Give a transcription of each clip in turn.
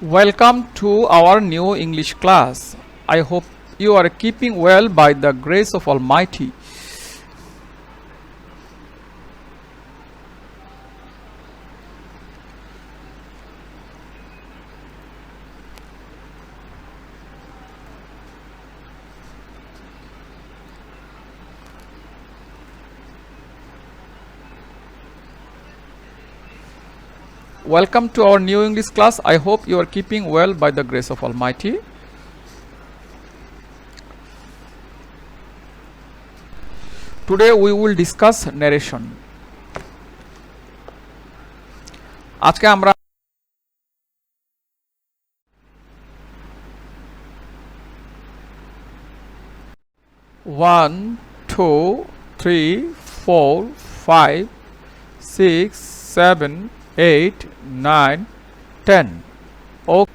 Welcome to our new English class. I hope you are keeping well by the grace of Almighty. Welcome to our new English class. I hope you are keeping well by the grace of Almighty. Today we will discuss narration. আজকে আমরা 1 2 3 4 5 6 7 8 9 10 Okay.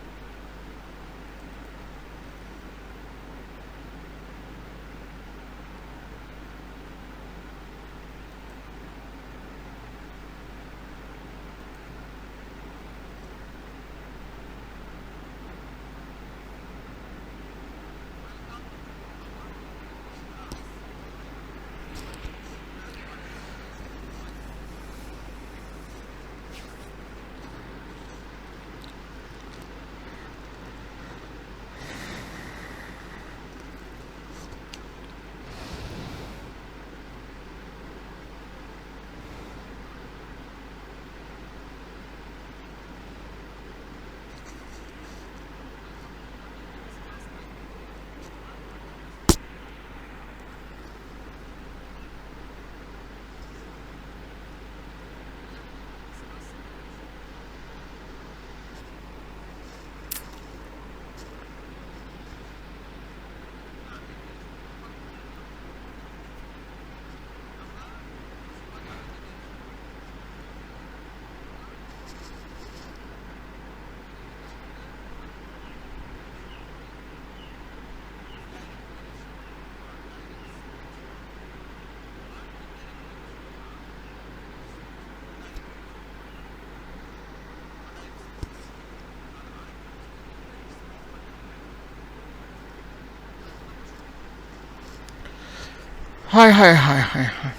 Hi.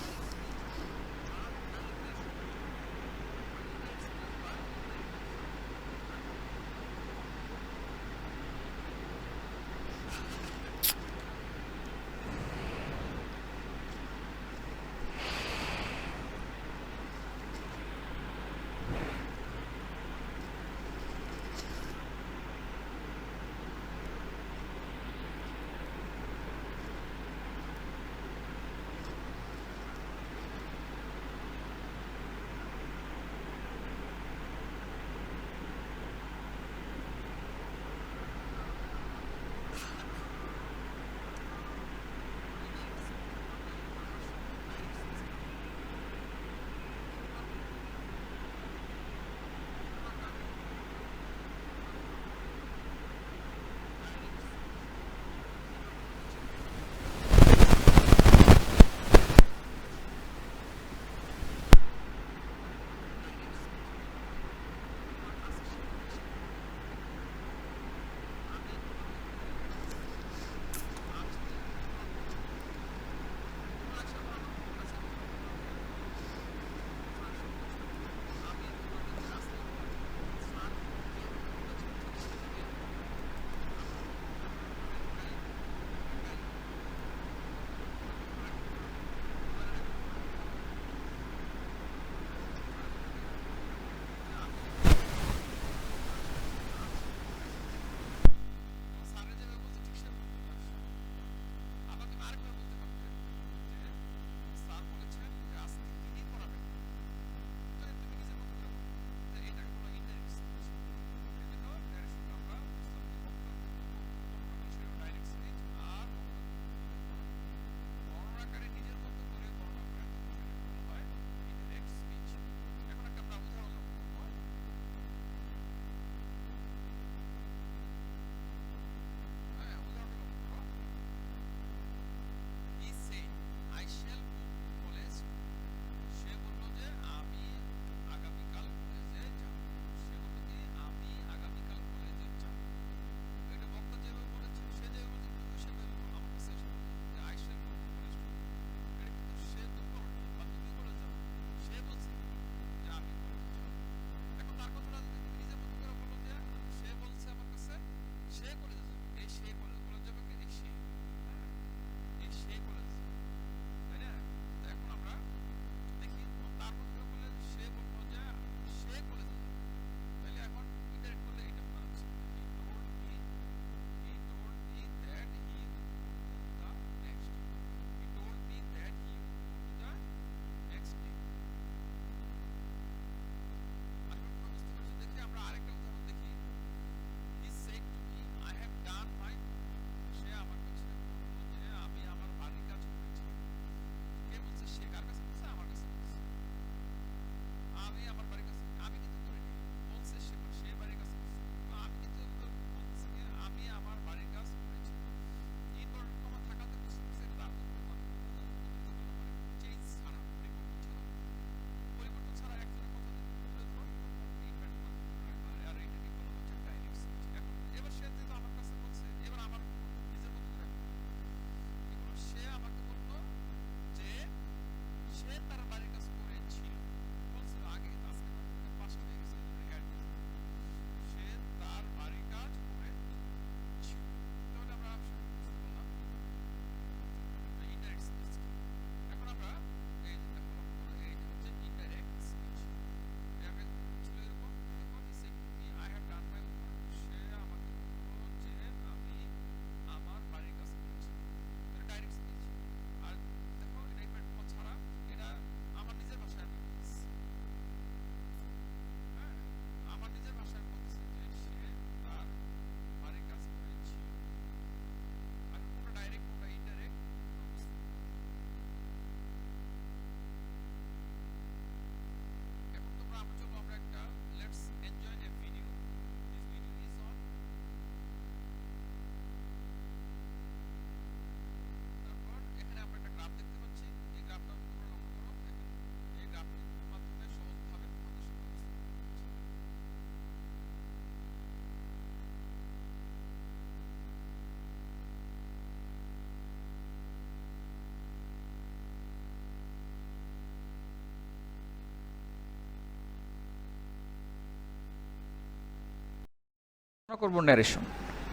করব narration.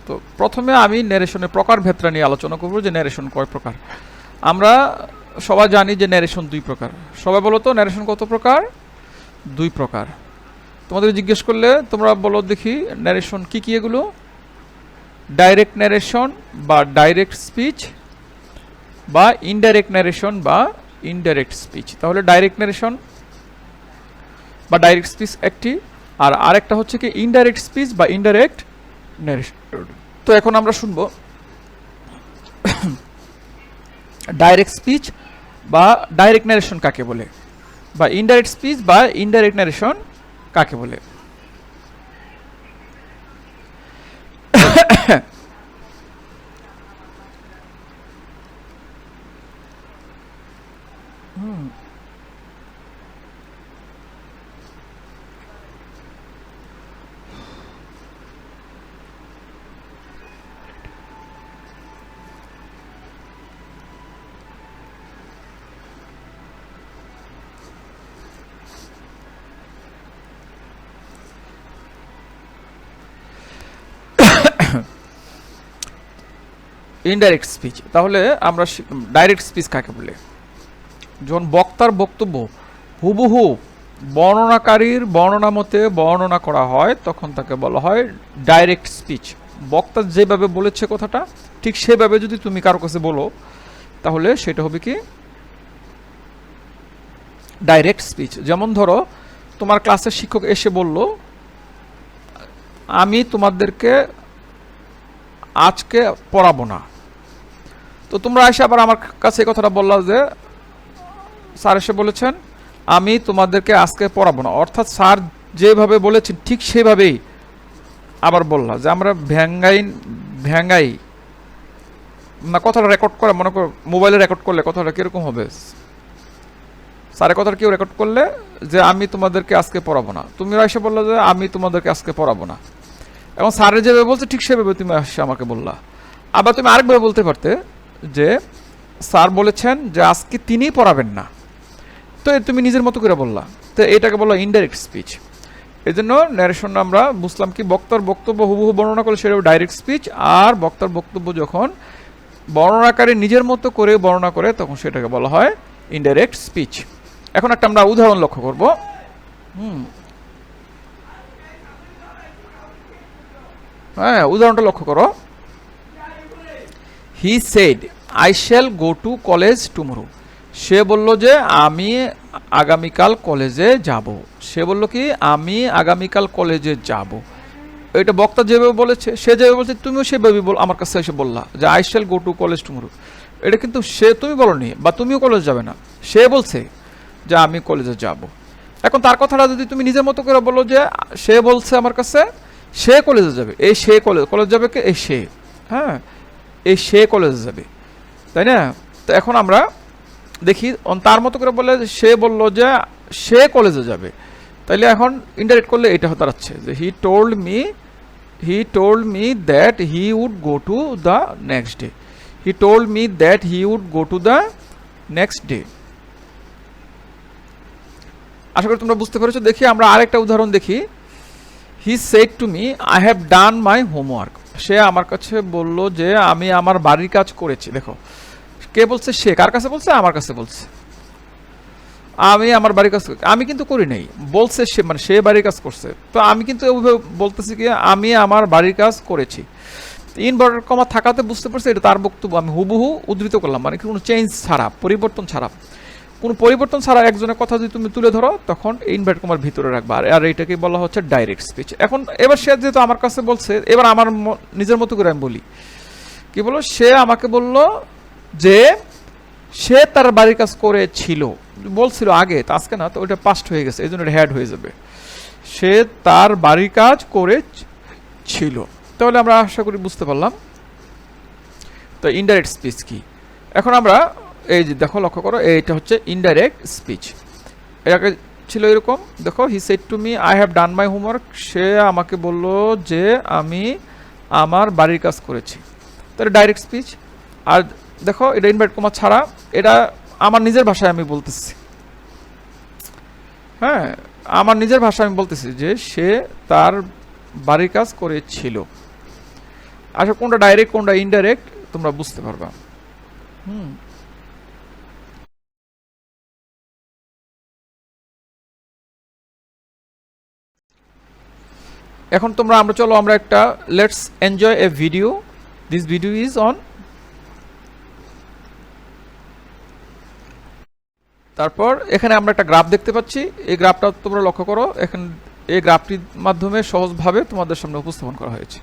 তো প্রথমে আমি ন্যারেশনের প্রকারভেদটা নিয়ে আলোচনা করব যে ন্যারেশন কয় প্রকার। আমরা সবাই জানি যে ন্যারেশন দুই প্রকার। সবাই বলো তো ন্যারেশন কত প্রকার? দুই প্রকার। তোমাদের জিজ্ঞেস করলে তোমরা বলো দেখি ন্যারেশন কি কি এগুলো? ডাইরেক্ট ন্যারেশন বা ডাইরেক্ট স্পিচ, বা ইনডাইরেক্ট ন্যারেশন বা ইনডাইরেক্ট স্পিচ। তাহলে ডাইরেক্ট ন্যারেশন বা ডাইরেক্ট স্পিচ একটি, আর আরেকটা হচ্ছে কি ইনডাইরেক্ট স্পিচ বা ইনডাইরেক্ট ন্যারেশন। তো এখন আমরা শুনবো ডাইরেক্ট স্পিচ বা ডাইরেক্ট ন্যারেশন কাকে বলে, বা ইনডাইরেক্ট স্পিচ বা ইনডাইরেক্ট ন্যারেশন কাকে বলে। ইনডাইরেক্ট স্পিচ, তাহলে আমরা ডাইরেক্ট স্পিচ কাকে বলে? যখন বক্তার বক্তব্য হুবহু বর্ণনাকারীর বর্ণনা মতে বর্ণনা করা হয় তখন তাকে বলা হয় ডাইরেক্ট স্পিচ। বক্তা যেভাবে বলেছে কথাটা ঠিক সেভাবে যদি তুমি কারো কাছে বলো তাহলে সেটা হবে কি ডাইরেক্ট স্পিচ। যেমন ধরো তোমার ক্লাসের শিক্ষক এসে বলল আমি তোমাদেরকে আজকে পড়াবো না। তো তোমরা এসে আবার আমার কাছে এই কথাটা বললা যে স্যার এসে বলেছেন আমি তোমাদেরকে আজকে পড়াবো না, অর্থাৎ স্যার যেভাবে বলেছেন ঠিক সেভাবেই আবার বললা যে আমরা ভ্যাঙ্গাই না। কথাটা রেকর্ড করে, মনে করো মোবাইলে রেকর্ড করলে কথাটা কিরকম হবে? স্যারের কথাটা কেউ রেকর্ড করলে যে আমি তোমাদেরকে আজকে পড়াবো না, তুমি এসে বললো যে আমি তোমাদেরকে আজকে পড়াবো না। এবং স্যারের যেভাবে বলছে ঠিক সেভাবে তুমি এসে আমাকে বললা। আবার তুমি আরেকভাবে বলতে পারতে যে স্যার বলেছেন যে আজকে তিনিই পড়াবেন না, তো তুমি নিজের মতো করে বললা, তো এটাকে বলা ইনডাইরেক্ট স্পিচ। এই জন্য ন্যারেশন আমরা বুঝলাম কি বক্তার বক্তব্য হুবহু বর্ণনা করলে সেটা ডাইরেক্ট স্পিচ, আর বক্তার বক্তব্য যখন বর্ণনাকারী নিজের মতো করে বর্ণনা করে তখন সেটাকে বলা হয় ইনডাইরেক্ট স্পিচ। এখন একটা আমরা উদাহরণ লক্ষ্য করব। হ্যাঁ, উদাহরণটা লক্ষ্য করো। He said I shall go to college tomorrow. সে বলল যে আমি আগামীকাল কলেজে যাব। সে বলল কি আমি আগামীকাল কলেজে যাব। এটা বক্তা যেভাবে বলেছে সে যেভাবে বলছে তুমিও সেভাবে আমার কাছে এসে বললা যে I shall go to college tomorrow. এটা কিন্তু সে তুমি বলনি বা তুমিও কলেজ যাবে না, সে বলছে যে আমি কলেজে যাব। এখন তার কথাটা যদি তুমি নিজের মতো করে বলো যে সে বলছে আমার কাছে সে কলেজে যাবে, এই সে কলেজ যাবে কে? এই সে, হ্যাঁ এই সে কলেজে যাবে, তাই না? তো এখন আমরা দেখি তার মতো করে বলে সে বললো যে সে কলেজে যাবে, তাইলে এখন ইনডাইরেক্ট করলে এটা দাঁড়াচ্ছে যে he told me that he would go to the next day. He told me that he would go to the next day. আশা করি তোমরা বুঝতে পেরেছো। দেখি আমরা আরেকটা উদাহরণ দেখি। He said to me I have done my homework. সে আমার কাছে বলল যে আমি আমার বাড়ির কাজ করেছি। দেখো কে বলছে? সে কার কাছে বলছে? আমার কাছে বলছে আমি আমার বাড়ির কাজ, আমি কিন্তু করি নাই, বলছে সে, মানে সে বাড়ির কাজ করছে। তো আমি কিন্তু বলতেছি কি আমি আমার বাড়ির কাজ করেছি। ইনভার্টেড কমা থাকাতে বুঝতে পারছি এটা তার বক্তব্য, আমি হুবহু উদ্ধৃত করলাম, মানে কোনো চেঞ্জ ছাড়া, পরিবর্তন ছাড়া। কোনো পরিবর্তন ছাড়া একজনের কথা যদি তুমি তুলে ধরো তখন ইনভার্ট কমার ভিতরে রাখবা, আর এইটাকে বলা হচ্ছে ডাইরেক্ট স্পিচ। এখন এবার সে যেহেতু আমার কাছে বলছে, এবার আমার নিজের মতো করে আমি বলি কি বলো, সে আমাকে বলল যে সে তার বাড়ির কাজ করেছিল, বলছিল আগে, তা আজকে না, তো ওইটা পাস্ট হয়ে গেছে, এই জন্য এটা হ্যাড হয়ে যাবে। সে তার বাড়ির কাজ করেছিল। তাহলে আমরা আশা করি বুঝতে পারলাম তো ইনডাইরেক্ট স্পিচ কি। এখন আমরা এই যে দেখো লক্ষ্য করো, এইটা হচ্ছে ইনডাইরেক্ট স্পিচ। এটাকে ছিল এরকম, দেখো he said to me I have done my homework. সে আমাকে বলল যে আমি আমার বাড়ির কাজ করেছি, তাহলে ডাইরেক্ট স্পিচ। আর দেখো এটা ইনভার্ট কমা ছাড়া, এটা আমার নিজের ভাষায় আমি বলতেছি, হ্যাঁ আমার নিজের ভাষায় আমি বলতেছি যে সে তার বাড়ির কাজ করেছিল। আসলে কোনটা ডাইরেক্ট কোনটা ইনডাইরেক্ট তোমরা বুঝতে পারবা। এখন আমরা চলো আমরা একটা let's enjoy a video. This video is on. তারপর এখানে আমরা একটা গ্রাফ দেখতে পাচ্ছি, এই গ্রাফটা তোমরা লক্ষ্য করো। এখন এই গ্রাফটির মাধ্যমে সহজভাবে তোমাদের সামনে উপস্থাপন করা হয়েছে।